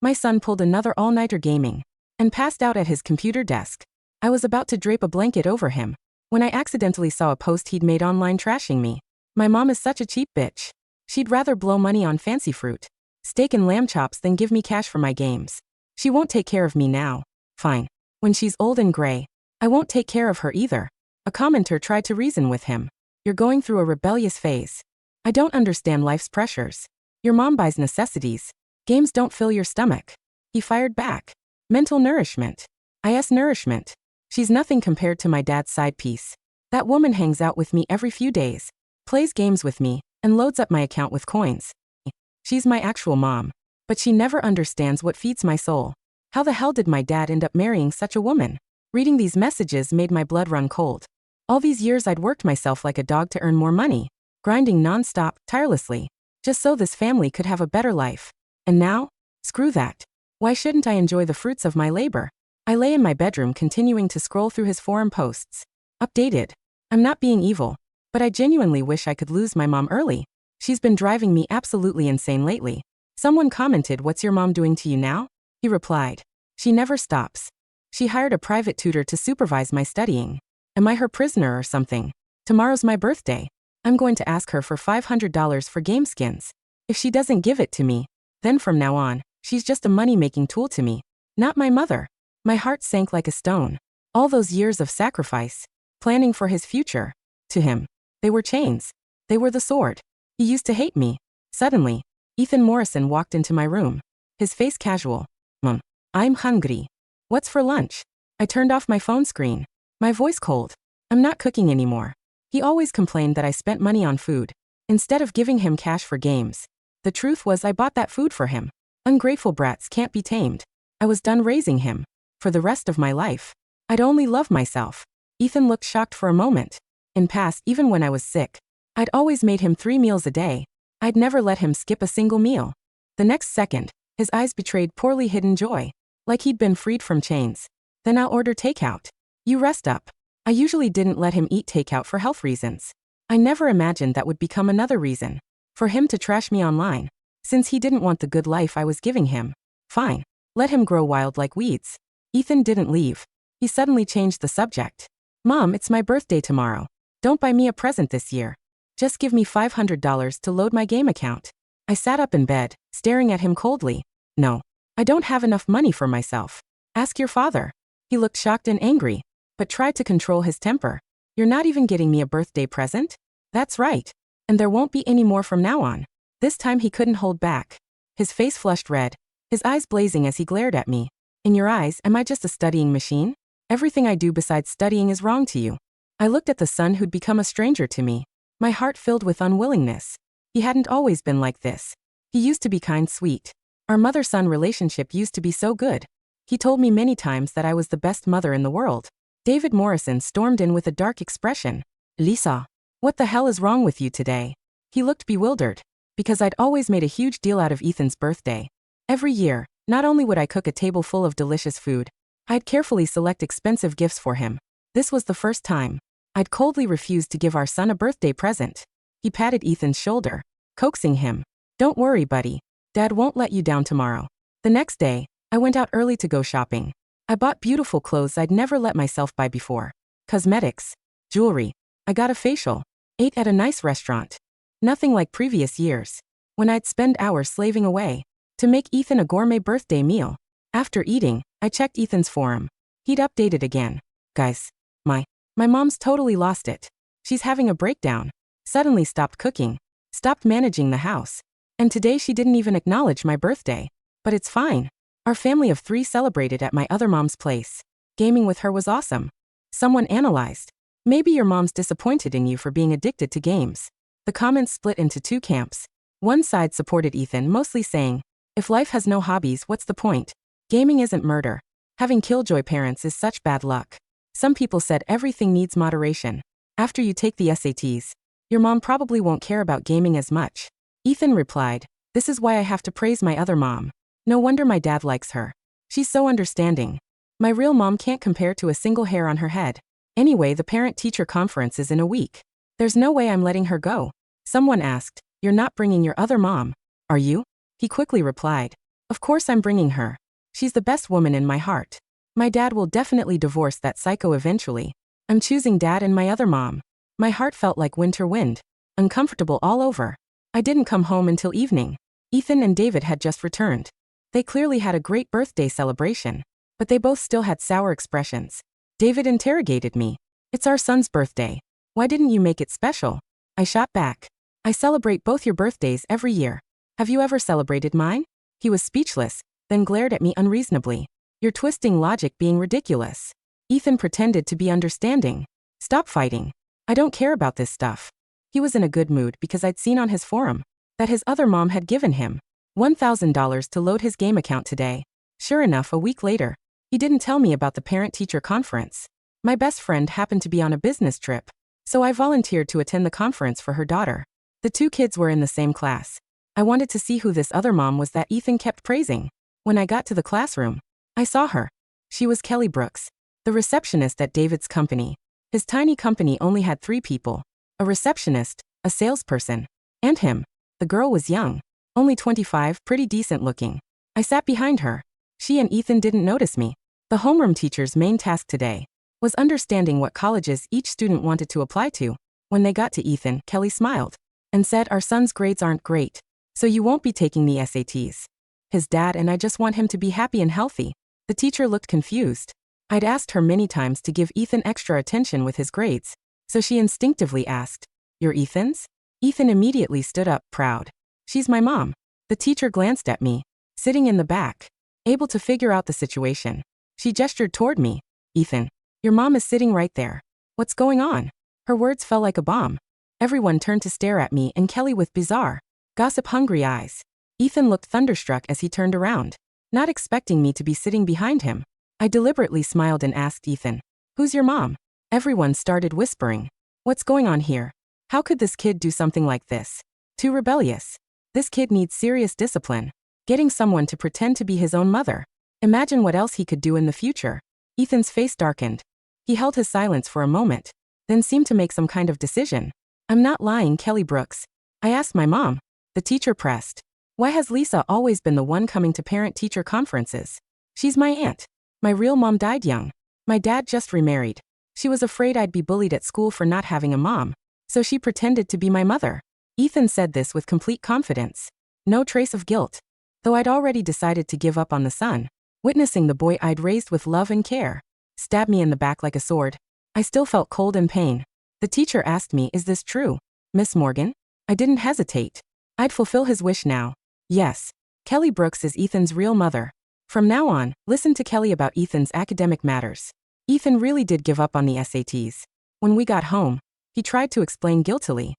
My son pulled another all-nighter gaming and passed out at his computer desk. I was about to drape a blanket over him when I accidentally saw a post he'd made online trashing me. My mom is such a cheap bitch. She'd rather blow money on fancy fruit, steak and lamb chops than give me cash for my games. She won't take care of me now. Fine. When she's old and gray, I won't take care of her either. A commenter tried to reason with him. You're going through a rebellious phase. I don't understand life's pressures. Your mom buys necessities. Games don't fill your stomach. He fired back. Mental nourishment. Nourishment. She's nothing compared to my dad's side piece. That woman hangs out with me every few days, plays games with me, and loads up my account with coins. She's my actual mom, but she never understands what feeds my soul. How the hell did my dad end up marrying such a woman? Reading these messages made my blood run cold. All these years I'd worked myself like a dog to earn more money, grinding non-stop, tirelessly, just so this family could have a better life. And now? Screw that. Why shouldn't I enjoy the fruits of my labor? I lay in my bedroom continuing to scroll through his forum posts. Updated. I'm not being evil, but I genuinely wish I could lose my mom early. She's been driving me absolutely insane lately. Someone commented, "What's your mom doing to you now?" He replied, "She never stops. She hired a private tutor to supervise my studying. Am I her prisoner or something? Tomorrow's my birthday. I'm going to ask her for $500 for game skins. If she doesn't give it to me, then from now on, she's just a money-making tool to me, not my mother." My heart sank like a stone. All those years of sacrifice, planning for his future. To him, they were chains. They were the sword. He used to hate me. Suddenly, Ethan Morrison walked into my room. His face casual. "Mom, I'm hungry. What's for lunch?" I turned off my phone screen. My voice cold. "I'm not cooking anymore." He always complained that I spent money on food, instead of giving him cash for games. The truth was I bought that food for him. Ungrateful brats can't be tamed. I was done raising him. For the rest of my life, I'd only love myself. Ethan looked shocked for a moment. In past, even when I was sick, I'd always made him 3 meals a day. I'd never let him skip a single meal. The next second, his eyes betrayed poorly hidden joy, like he'd been freed from chains. "Then I'll order takeout. You rest up." I usually didn't let him eat takeout for health reasons. I never imagined that would become another reason for him to trash me online, since he didn't want the good life I was giving him. Fine. Let him grow wild like weeds. Ethan didn't leave. He suddenly changed the subject. "Mom, it's my birthday tomorrow. Don't buy me a present this year. Just give me $500 to load my game account." I sat up in bed, staring at him coldly. "No. I don't have enough money for myself. Ask your father." He looked shocked and angry, but tried to control his temper. "You're not even getting me a birthday present?" "That's right. And there won't be any more from now on." This time he couldn't hold back. His face flushed red, his eyes blazing as he glared at me. "In your eyes, am I just a studying machine? Everything I do besides studying is wrong to you." I looked at the son who'd become a stranger to me, my heart filled with unwillingness. He hadn't always been like this. He used to be kind, sweet. Our mother-son relationship used to be so good. He told me many times that I was the best mother in the world. David Morrison stormed in with a dark expression. "Lisa, what the hell is wrong with you today?" He looked bewildered, because I'd always made a huge deal out of Ethan's birthday. Every year, not only would I cook a table full of delicious food, I'd carefully select expensive gifts for him. This was the first time I'd coldly refused to give our son a birthday present. He patted Ethan's shoulder, coaxing him. "Don't worry, buddy. Dad won't let you down tomorrow." The next day, I went out early to go shopping. I bought beautiful clothes I'd never let myself buy before. Cosmetics, jewelry. I got a facial. Ate at a nice restaurant. Nothing like previous years, when I'd spend hours slaving away to make Ethan a gourmet birthday meal. After eating, I checked Ethan's forum. He'd updated again. "Guys, my mom's totally lost it. She's having a breakdown. Suddenly stopped cooking, stopped managing the house. And today she didn't even acknowledge my birthday. But it's fine. Our family of 3 celebrated at my other mom's place. Gaming with her was awesome." Someone analyzed. "Maybe your mom's disappointed in you for being addicted to games." The comments split into 2 camps. One side supported Ethan, mostly saying, "If life has no hobbies, what's the point? Gaming isn't murder. Having killjoy parents is such bad luck." Some people said everything needs moderation. After you take the SATs, your mom probably won't care about gaming as much. Ethan replied, "This is why I have to praise my other mom. No wonder my dad likes her. She's so understanding. My real mom can't compare to a single hair on her head. Anyway, the parent-teacher conference is in a week. There's no way I'm letting her go." Someone asked, "You're not bringing your other mom, are you?" He quickly replied, Of course I'm bringing her. She's the best woman in my heart. My dad will definitely divorce that psycho eventually. I'm choosing dad and my other mom. My heart felt like winter wind. Uncomfortable all over. I didn't come home until evening. Ethan and David had just returned. They clearly had a great birthday celebration, but they both still had sour expressions. David interrogated me. It's our son's birthday. Why didn't you make it special? I shot back. I celebrate both your birthdays every year. Have you ever celebrated mine? He was speechless, then glared at me unreasonably. You're twisting logic, being ridiculous. Ethan pretended to be understanding. Stop fighting. I don't care about this stuff. He was in a good mood because I'd seen on his forum that his other mom had given him $1,000 to load his game account today. Sure enough, a week later, he didn't tell me about the parent-teacher conference. My best friend happened to be on a business trip, so I volunteered to attend the conference for her daughter. The two kids were in the same class. I wanted to see who this other mom was that Ethan kept praising. When I got to the classroom, I saw her. She was Kelly Brooks, the receptionist at David's company. His tiny company only had 3 people: a receptionist, a salesperson, and him. The girl was young, only 25, pretty decent looking. I sat behind her. She and Ethan didn't notice me. The homeroom teacher's main task today was understanding what colleges each student wanted to apply to. When they got to Ethan, Kelly smiled and said, "Our son's grades aren't great, so you won't be taking the SATs. His dad and I just want him to be happy and healthy." The teacher looked confused. I'd asked her many times to give Ethan extra attention with his grades, so she instinctively asked, "You're Ethan's?" Ethan immediately stood up, proud. "She's my mom." The teacher glanced at me, sitting in the back, able to figure out the situation. She gestured toward me. "Ethan, your mom is sitting right there. What's going on?" Her words fell like a bomb. Everyone turned to stare at me and Kelly with bizarre, gossip-hungry eyes. Ethan looked thunderstruck as he turned around, not expecting me to be sitting behind him. I deliberately smiled and asked Ethan, "Who's your mom?" Everyone started whispering. "What's going on here? How could this kid do something like this? Too rebellious. This kid needs serious discipline. Getting someone to pretend to be his own mother. Imagine what else he could do in the future." Ethan's face darkened. He held his silence for a moment, then seemed to make some kind of decision. "I'm not lying, Kelly Brooks. I asked my mom." The teacher pressed. "Why has Lisa always been the one coming to parent-teacher conferences? She's my aunt. My real mom died young. My dad just remarried. She was afraid I'd be bullied at school for not having a mom, so she pretended to be my mother." Ethan said this with complete confidence. No trace of guilt. Though I'd already decided to give up on the son, witnessing the boy I'd raised with love and care stab me in the back like a sword, I still felt cold and pain. The teacher asked me, "Is this true, Miss Morgan?" I didn't hesitate. I'd fulfill his wish now. Yes, Kelly Brooks is Ethan's real mother. From now on, listen to Kelly about Ethan's academic matters. Ethan really did give up on the SATs. When we got home, he tried to explain guiltily.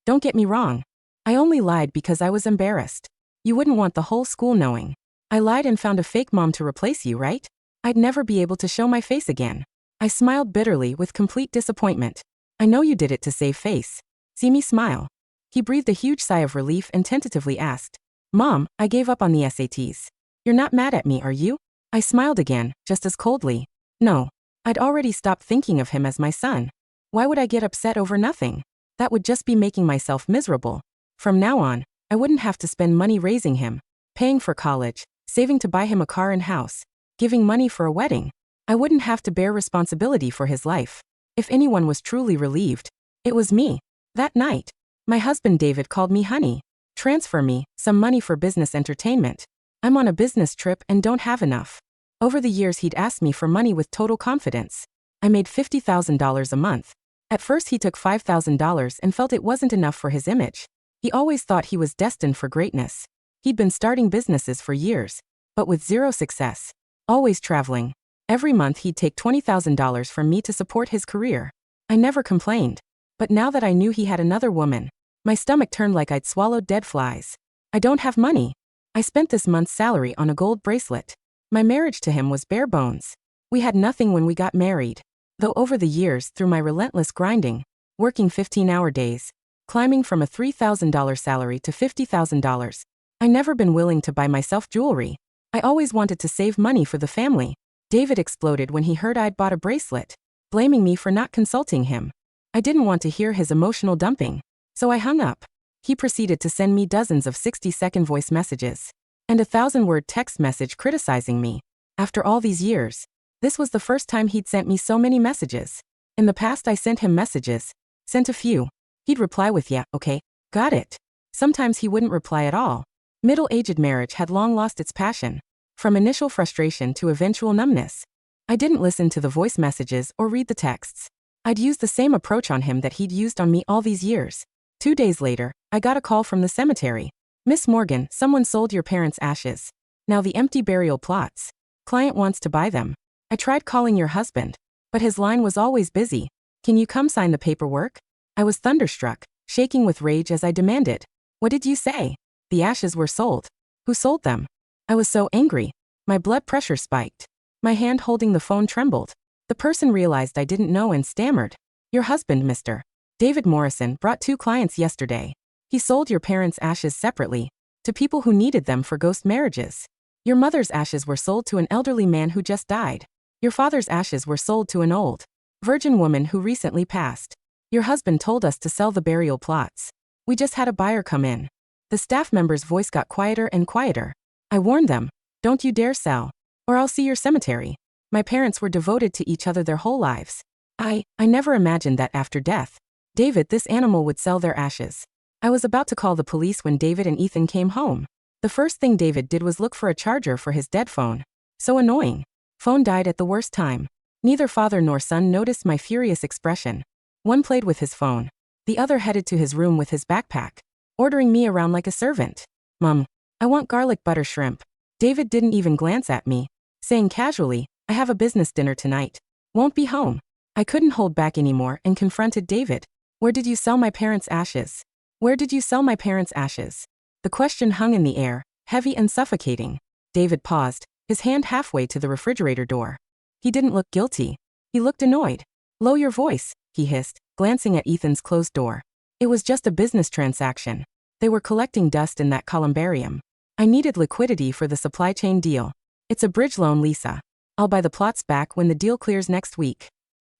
Don't get me wrong. I only lied because I was embarrassed. You wouldn't want the whole school knowing. I lied and found a fake mom to replace you, right? I'd never be able to show my face again." I smiled bitterly with complete disappointment. "I know you did it to save face. See me smile." He breathed a huge sigh of relief and tentatively asked, "Mom, I gave up on the SATs. You're not mad at me, are you?" I smiled again, just as coldly. No. I'd already stopped thinking of him as my son. Why would I get upset over nothing? That would just be making myself miserable. From now on, I wouldn't have to spend money raising him, paying for college, saving to buy him a car and house, giving money for a wedding. I wouldn't have to bear responsibility for his life. If anyone was truly relieved, it was me. That night, my husband David called me honey. "Transfer me some money for business entertainment. I'm on a business trip and don't have enough." Over the years he'd asked me for money with total confidence. I made $50,000 a month. At first he took $5,000 and felt it wasn't enough for his image. He always thought he was destined for greatness. He'd been starting businesses for years, but with zero success. Always traveling. Every month he'd take $20,000 from me to support his career. I never complained. But now that I knew he had another woman, my stomach turned like I'd swallowed dead flies. I don't have money. I spent this month's salary on a gold bracelet. My marriage to him was bare bones. We had nothing when we got married. Though over the years, through my relentless grinding, working 15-hour days, climbing from a $3,000 salary to $50,000, I never been willing to buy myself jewelry. I always wanted to save money for the family. David exploded when he heard I'd bought a bracelet, blaming me for not consulting him. I didn't want to hear his emotional dumping, so I hung up. He proceeded to send me dozens of 60-second voice messages. and a 1,000-word text message criticizing me. After all these years, this was the first time he'd sent me so many messages. In the past I sent him messages, sent a few. He'd reply with yeah, okay, got it. Sometimes he wouldn't reply at all. Middle-aged marriage had long lost its passion. From initial frustration to eventual numbness. I didn't listen to the voice messages or read the texts. I'd used the same approach on him that he'd used on me all these years. 2 days later, I got a call from the cemetery. Miss Morgan, someone sold your parents' ashes. Now the empty burial plots. Client wants to buy them. I tried calling your husband, but his line was always busy. Can you come sign the paperwork? I was thunderstruck, shaking with rage as I demanded. What did you say? The ashes were sold. Who sold them? I was so angry. My blood pressure spiked. My hand holding the phone trembled. The person realized I didn't know and stammered. Your husband, Mr. David Morrison, brought 2 clients yesterday. He sold your parents' ashes separately, to people who needed them for ghost marriages. Your mother's ashes were sold to an elderly man who just died. Your father's ashes were sold to an old, virgin woman who recently passed. Your husband told us to sell the burial plots. We just had a buyer come in. The staff member's voice got quieter and quieter. I warned them, don't you dare sell, or I'll see your cemetery. My parents were devoted to each other their whole lives. I never imagined that after death, David, this animal, would sell their ashes. I was about to call the police when David and Ethan came home. The first thing David did was look for a charger for his dead phone. So annoying. Phone died at the worst time. Neither father nor son noticed my furious expression. One played with his phone. The other headed to his room with his backpack, ordering me around like a servant. Mom, I want garlic butter shrimp. David didn't even glance at me, saying casually, I have a business dinner tonight. Won't be home. I couldn't hold back anymore and confronted David. Where did you sell my parents' ashes? Where did you sell my parents' ashes? The question hung in the air, heavy and suffocating. David paused, his hand halfway to the refrigerator door. He didn't look guilty. He looked annoyed. Lower your voice, he hissed, glancing at Ethan's closed door. It was just a business transaction. They were collecting dust in that columbarium. I needed liquidity for the supply chain deal. It's a bridge loan, Lisa. I'll buy the plots back when the deal clears next week.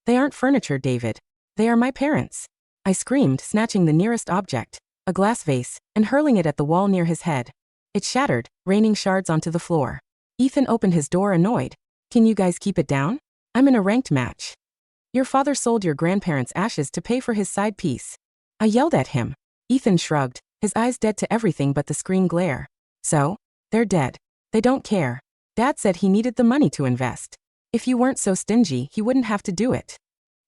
They aren't furniture, David. They are my parents. I screamed, snatching the nearest object, a glass vase, and hurling it at the wall near his head. It shattered, raining shards onto the floor. Ethan opened his door, annoyed. Can you guys keep it down? I'm in a ranked match. Your father sold your grandparents' ashes to pay for his side piece. I yelled at him. Ethan shrugged, his eyes dead to everything but the screen glare. So? They're dead. They don't care. Dad said he needed the money to invest. If you weren't so stingy, he wouldn't have to do it.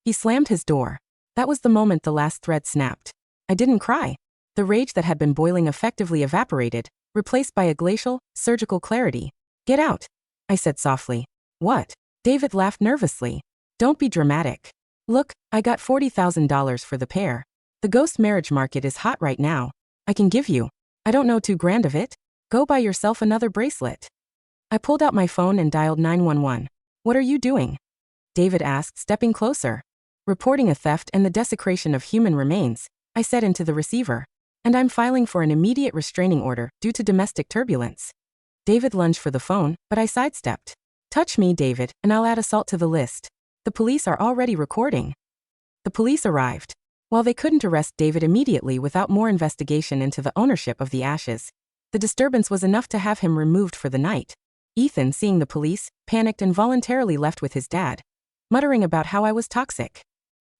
He slammed his door. That was the moment the last thread snapped. I didn't cry. The rage that had been boiling effectively evaporated, replaced by a glacial, surgical clarity. Get out, I said softly. What? David laughed nervously. Don't be dramatic. Look, I got $40,000 for the pair. The ghost marriage market is hot right now. I can give you, I don't know, $2,000 of it. Go buy yourself another bracelet. I pulled out my phone and dialed 911. What are you doing? David asked, stepping closer. Reporting a theft and the desecration of human remains, I said into the receiver. And I'm filing for an immediate restraining order due to domestic turbulence. David lunged for the phone, but I sidestepped. Touch me, David, and I'll add assault to the list. The police are already recording. The police arrived. While they couldn't arrest David immediately without more investigation into the ownership of the ashes, the disturbance was enough to have him removed for the night. Ethan, seeing the police, panicked and voluntarily left with his dad, muttering about how I was toxic.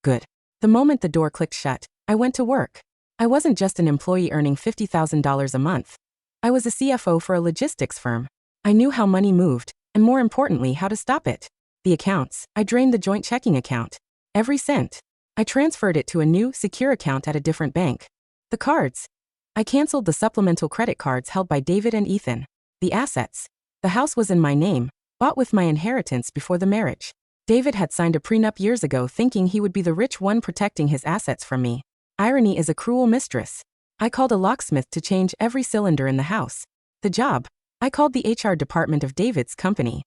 Good. The moment the door clicked shut, I went to work. I wasn't just an employee earning $50,000 a month. I was a CFO for a logistics firm. I knew how money moved, and more importantly, how to stop it. The accounts, I drained the joint checking account. Every cent. I transferred it to a new, secure account at a different bank. The cards. I canceled the supplemental credit cards held by David and Ethan. The assets. The house was in my name, bought with my inheritance before the marriage. David had signed a prenup years ago thinking he would be the rich one protecting his assets from me. Irony is a cruel mistress. I called a locksmith to change every cylinder in the house. The job. I called the HR department of David's company.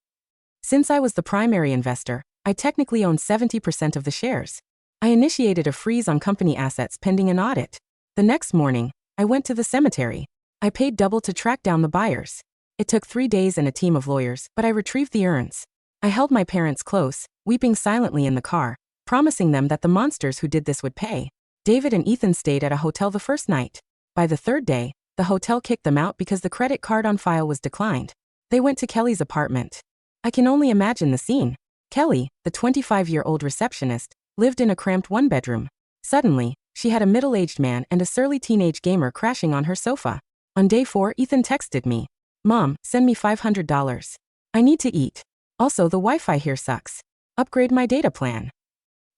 Since I was the primary investor, I technically owned 70% of the shares. I initiated a freeze on company assets pending an audit. The next morning, I went to the cemetery. I paid double to track down the buyers. It took 3 days and a team of lawyers, but I retrieved the urns. I held my parents close, weeping silently in the car, promising them that the monsters who did this would pay. David and Ethan stayed at a hotel the first night. By the third day, The hotel kicked them out because the credit card on file was declined. They went to Kelly's apartment. I can only imagine the scene. Kelly, the 25-year-old receptionist, lived in a cramped one-bedroom. Suddenly, she had a middle-aged man and a surly teenage gamer crashing on her sofa. On day 4, Ethan texted me, "Mom, send me $500. I need to eat. Also, the Wi-Fi here sucks. Upgrade my data plan."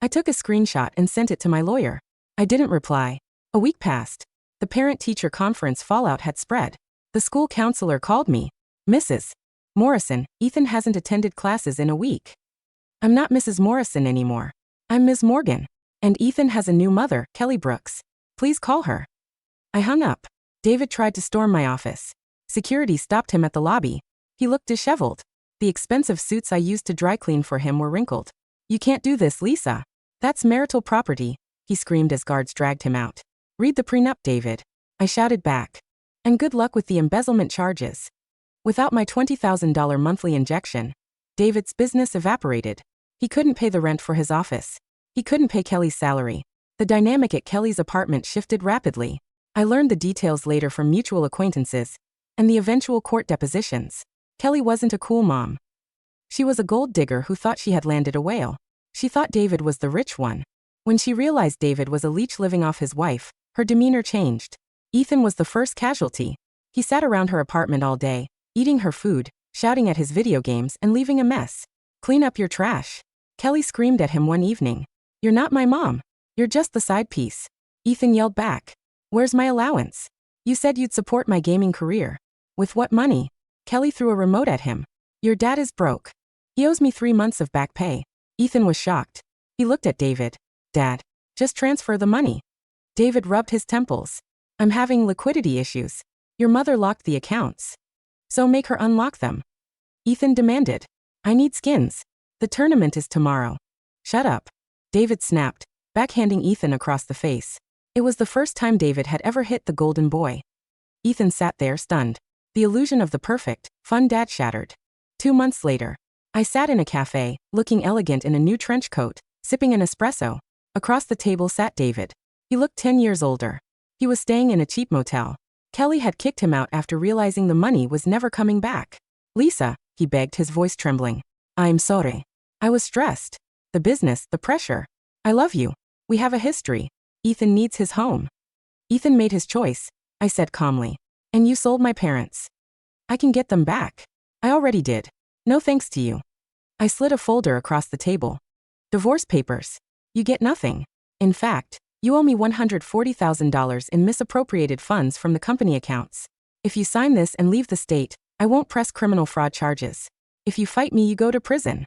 I took a screenshot and sent it to my lawyer. I didn't reply. A week passed. The parent-teacher conference fallout had spread. The school counselor called me. "Mrs. Morrison, Ethan hasn't attended classes in a week." "I'm not Mrs. Morrison anymore. I'm Ms. Morgan. And Ethan has a new mother, Kelly Brooks. Please call her." I hung up. David tried to storm my office. Security stopped him at the lobby. He looked disheveled. The expensive suits I used to dry clean for him were wrinkled. "You can't do this, Lisa. That's marital property," he screamed as guards dragged him out. "Read the prenup, David," I shouted back. "And good luck with the embezzlement charges." Without my $20,000 monthly injection, David's business evaporated. He couldn't pay the rent for his office. He couldn't pay Kelly's salary. The dynamic at Kelly's apartment shifted rapidly. I learned the details later from mutual acquaintances and the eventual court depositions. Kelly wasn't a cool mom. She was a gold digger who thought she had landed a whale. She thought David was the rich one. When she realized David was a leech living off his wife, her demeanor changed. Ethan was the first casualty. He sat around her apartment all day, eating her food, shouting at his video games and leaving a mess. "Clean up your trash." Kelly screamed at him one evening. "You're not my mom. You're just the side piece." Ethan yelled back, "Where's my allowance? You said you'd support my gaming career. With what money?" Kelly threw a remote at him. "Your dad is broke. He owes me 3 months of back pay." Ethan was shocked. He looked at David. "Dad, just transfer the money." David rubbed his temples. "I'm having liquidity issues. Your mother locked the accounts. So make her unlock them." Ethan demanded. "I need skins. The tournament is tomorrow." "Shut up." David snapped, backhanding Ethan across the face. It was the first time David had ever hit the golden boy. Ethan sat there stunned. The illusion of the perfect, fun dad shattered. 2 months later, I sat in a cafe, looking elegant in a new trench coat, sipping an espresso. Across the table sat David. He looked 10 years older. He was staying in a cheap motel. Kelly had kicked him out after realizing the money was never coming back. "Lisa," he begged, his voice trembling. "I'm sorry. I was stressed. The business, the pressure. I love you. We have a history. Ethan needs his home." "Ethan made his choice," I said calmly. "And you sold my parents. I can get them back." "I already did. No thanks to you." I slid a folder across the table. "Divorce papers. You get nothing. In fact, you owe me $140,000 in misappropriated funds from the company accounts. If you sign this and leave the state, I won't press criminal fraud charges. If you fight me, you go to prison."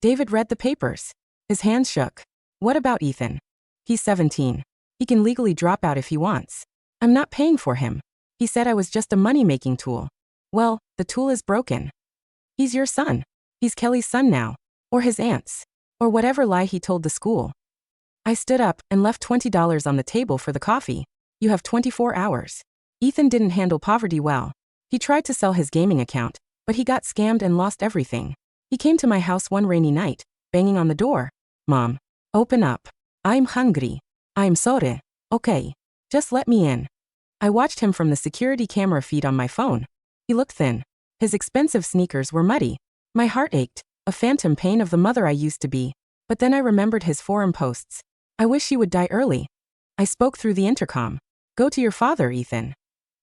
David read the papers. His hands shook. "What about Ethan? He's 17. He can legally drop out if he wants. I'm not paying for him. He said I was just a money-making tool." "Well, the tool is broken. He's your son. He's Kelly's son now. Or his aunt's. Or whatever lie he told the school." I stood up and left $20 on the table for the coffee. "You have 24 hours. Ethan didn't handle poverty well. He tried to sell his gaming account, but he got scammed and lost everything. He came to my house one rainy night, banging on the door. 'Mom, open up. I'm hungry. I'm sorry. Okay. Just let me in.' I watched him from the security camera feed on my phone. He looked thin. His expensive sneakers were muddy. My heart ached, a phantom pain of the mother I used to be. But then I remembered his forum posts. 'I wish she would die early.' I spoke through the intercom. 'Go to your father, Ethan.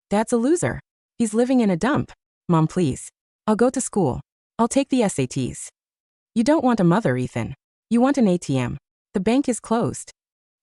Dad's a loser. He's living in a dump. Mom, please. I'll go to school. I'll take the SATs. You don't want a mother, Ethan. You want an ATM. The bank is closed.'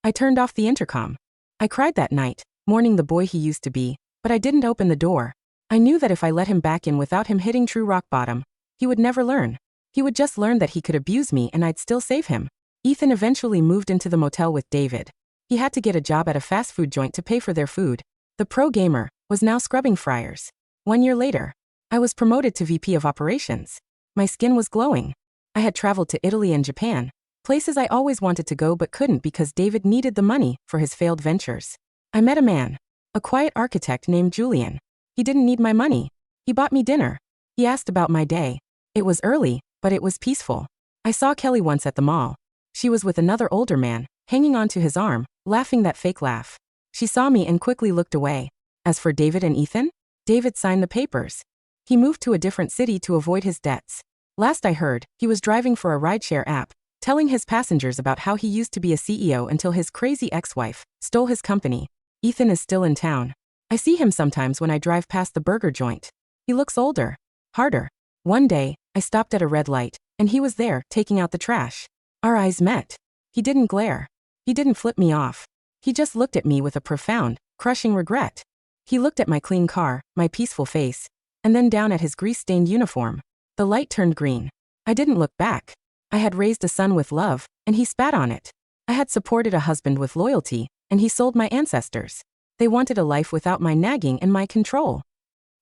I turned off the intercom. I cried that night, mourning the boy he used to be, but I didn't open the door. I knew that if I let him back in without him hitting true rock bottom, he would never learn. He would just learn that he could abuse me and I'd still save him. Ethan eventually moved into the motel with David. He had to get a job at a fast food joint to pay for their food. The pro gamer was now scrubbing fryers. 1 year later, I was promoted to VP of operations. My skin was glowing. I had traveled to Italy and Japan, places I always wanted to go but couldn't because David needed the money for his failed ventures. I met a man, a quiet architect named Julian. He didn't need my money. He bought me dinner. He asked about my day. It was early, but it was peaceful. I saw Kelly once at the mall. She was with another older man, hanging onto his arm, laughing that fake laugh. She saw me and quickly looked away. As for David and Ethan, David signed the papers. He moved to a different city to avoid his debts. Last I heard, he was driving for a rideshare app, telling his passengers about how he used to be a CEO until his crazy ex-wife stole his company. Ethan is still in town. I see him sometimes when I drive past the burger joint. He looks older, harder. One day, I stopped at a red light, and he was there, taking out the trash. Our eyes met. He didn't glare. He didn't flip me off. He just looked at me with a profound, crushing regret. He looked at my clean car, my peaceful face, and then down at his grease-stained uniform. The light turned green. I didn't look back. I had raised a son with love, and he spat on it. I had supported a husband with loyalty, and he sold my ancestors. They wanted a life without my nagging and my control.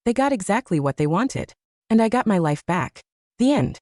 They got exactly what they wanted. And I got my life back. The end.